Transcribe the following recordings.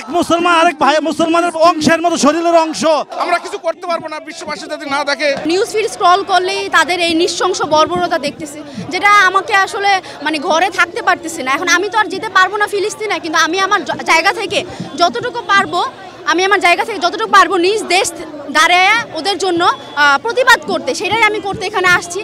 এক মুসলমান আরেক ভাই মুসলমানের অংশের মতো শরীরের অংশ। আমরা কিছু করতে পারবো না বিশ্ববাসী যদি না দেখে। নিউজ ফিড স্ক্রল করলেই তাদের এই নৃশংস বর্বরতা দেখতেছি, যেটা আমাকে আসলে মানে ঘরে থাকতে পারতেছি না। এখন আমি তো আর যেতে পারবো না ফিলিস্তিনে, কিন্তু আমি আমার জায়গা থেকে যতটুকু পারবো নিজ দেশ দাঁড়ায় ওদের জন্য প্রতিবাদ করতে, সেটাই আমি করতে এখানে আসছি।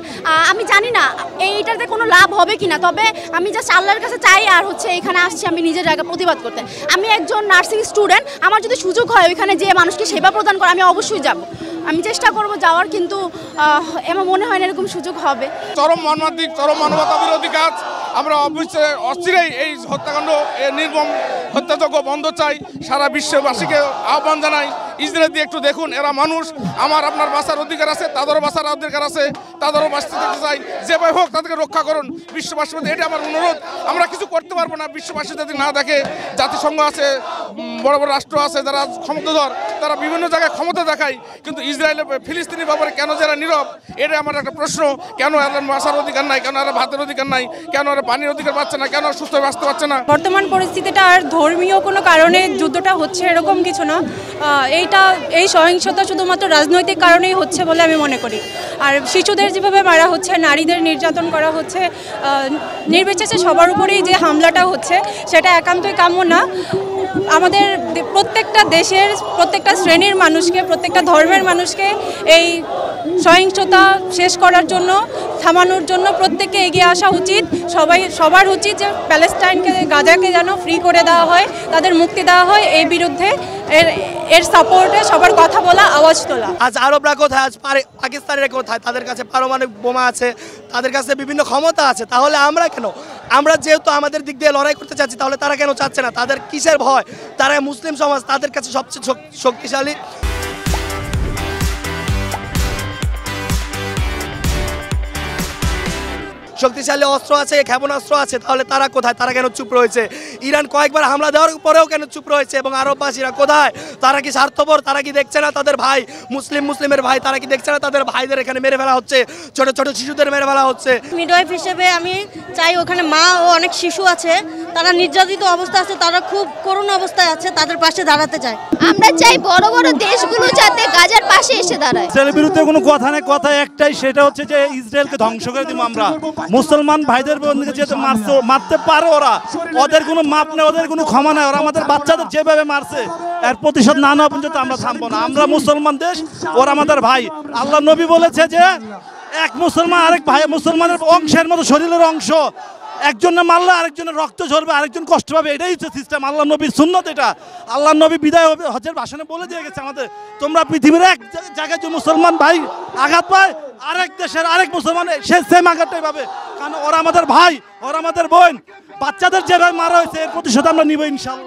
আমি জানি না এইটাতে কোনো লাভ হবে কিনা, তবে আমি জাস্ট আল্লাহর কাছে চাই আর এখানে আসছি আমি নিজের জায়গায় প্রতিবাদ করতে। আমি একজন নার্সিং স্টুডেন্ট, আমার যদি সুযোগ হয় ওইখানে যে মানুষকে সেবা প্রদান করা, আমি অবশ্যই যাব, আমি চেষ্টা করব যাওয়ার, কিন্তু আমার মনে হয় না এরকম সুযোগ হবে। চরম মর্মান্তিক, চরম মানবতা বিরোধী কাজ। আমরা অবশ্যই অস্থিরেই এই হত্যাকাণ্ড, নির্মম হত্যাযজ্ঞ বন্ধ চাই। সারা বিশ্ববাসীকে আহ্বান জানাই, ইসরায়েল দিয়ে একটু দেখুন, এরা মানুষ, আমার আপনার বাঁচার অধিকার আছে, তাদেরও বাঁচার অধিকার আছে, তাদেরও বাঁচতে থাকতে চাই। যেভাবে হোক তাদেরকে রক্ষা করুন বিশ্ববাসীর মধ্যে, এটা আমার অনুরোধ। আমরা কিছু করতে পারবো না বিশ্ববাসী যদি না দেখে। জাতিসংঘ আছে, বড় বড় রাষ্ট্র আছে যারা ক্ষমতাধর, তারা বিভিন্ন জায়গায় ক্ষমতা দেখায়, কিন্তু ইসরায়েল ফিলিস্তিনি ব্যাপারে কেন যারা নীরব, এটা আমার একটা প্রশ্ন। কেন এরা বাঁচার অধিকার নাই, কেন এরা ভাতের অধিকার নাই, কেন এরা পানির অধিকার পাচ্ছে না, কেন সুস্থ বাঁচতে পারছে না। বর্তমান পরিস্থিতিটা আর ধর্মীয় কোনো কারণে যুদ্ধটা হচ্ছে এরকম কিছু না। এই সহিংসতা শুধুমাত্র রাজনৈতিক কারণেই হচ্ছে বলে আমি মনে করি। আর শিশুদের যেভাবে মারা হচ্ছে, নারীদের নির্যাতন করা হচ্ছে, নির্বিশেষে সবার উপরেই যে হামলাটা হচ্ছে, সেটা একান্তই কাম্য না। আমাদের প্রত্যেকটা দেশের প্রত্যেকটা শ্রেণীর মানুষকে, প্রত্যেকটা ধর্মের মানুষকে এই সহিংসতা শেষ করার জন্য, থামানোর জন্য প্রত্যেককে এগিয়ে আসা উচিত। সবার উচিত যে প্যালেস্টাইনকে, গাজাকে যেন ফ্রি করে দেওয়া হয়, তাদের মুক্তি দেওয়া হয়। এই বিরুদ্ধে এর সাপোর্টে সবার কথা বলা, আওয়াজ তোলা। আজ আরবরা কোথায়, আজ পাকিস্তানিরা কোথায়? তাদের কাছে পারমাণবিক বোমা আছে, তাদের কাছে বিভিন্ন ক্ষমতা আছে, তাহলে আমরা কেন? আমরা যেহেতু আমাদের দিক দিয়ে লড়াই করতে চাচ্ছি, তাহলে তারা কেন চাচ্ছে না? তাদের কিসের ভয়? তারা মুসলিম সমাজ, তাদের কাছে সবচেয়ে শক্তিশালী অস্ত্র আছে, ক্ষেপণাস্ত্র আছে, তাহলে তারা কোথায়? তারা কেন চুপ রয়েছে? ইরান কয়েকবার হামলা দেওয়ার পরেও কেন চুপ রয়েছে? এবং আরববাসীরা কোথায়? তারা কি স্বার্থপর? তারা কি দেখছে না তাদের ভাই, মুসলিমের ভাই, তারা কি দেখছে না তাদের ভাইদের এখানে মেরে ফেলা হচ্ছে, ছোট ছোট শিশুদের মেরে ফেলা হচ্ছে? মিডওয়াইফ হিসেবে আমি চাই, ওখানে মা ও অনেক শিশু আছে, তারা নির্যাতিত অবস্থা আছে, তারা খুব করুণ অবস্থায় আছে, তাদের পাশে দাঁড়াতে চাই। আমরা চাই বড় বড় দেশগুলো যাতে গাজার পাশে এসে দাঁড়ায়। ইসরায়েলের বিরুদ্ধে কোনো কথা নেই, কথা একটাই, সেটা হচ্ছে যে ইসরায়েলকে ধ্বংস করে দিব আমরা। মুসলমান ভাইদের বোনকে যেহেতু মারতে পারে ওরা, ওদের কোনো মাপ নেই, ওদের কোনো ক্ষমা নেই। ওরা আমাদের বাচ্চাদের যেভাবে মারছে, এর প্রতিশোধ না নেওয়া পর্যন্ত আমরা থামবো না। আমরা মুসলমান দেশ, ওরা আমাদের ভাই। আল্লাহ নবী বলেছে যে এক মুসলমান আরেক ভাই মুসলমানের অংশের মতো শরীরের অংশ। একজনে মারলে আরেকজনের রক্ত ঝরবে, আরেকজন কষ্ট পাবে, এটাই হচ্ছে সিস্টেম। আল্লাহ নবীর সুন্নত এটা। আল্লাহ নবী বিদায় হজের ভাষণে বলে দিয়ে গেছে আমাদের, তোমরা পৃথিবীর এক জায়গায় যে মুসলমান ভাই আঘাত পায়, আরেক দেশের আরেক মুসলমান সে সেম আঘাতটাই পাবে, কারণ ওরা আমাদের ভাই, ওরা আমাদের বোন। বাচ্চাদের যেভাবে মারা হয়েছে, এর প্রতিশোধ আমরা নিব ইনশাল্লাহ।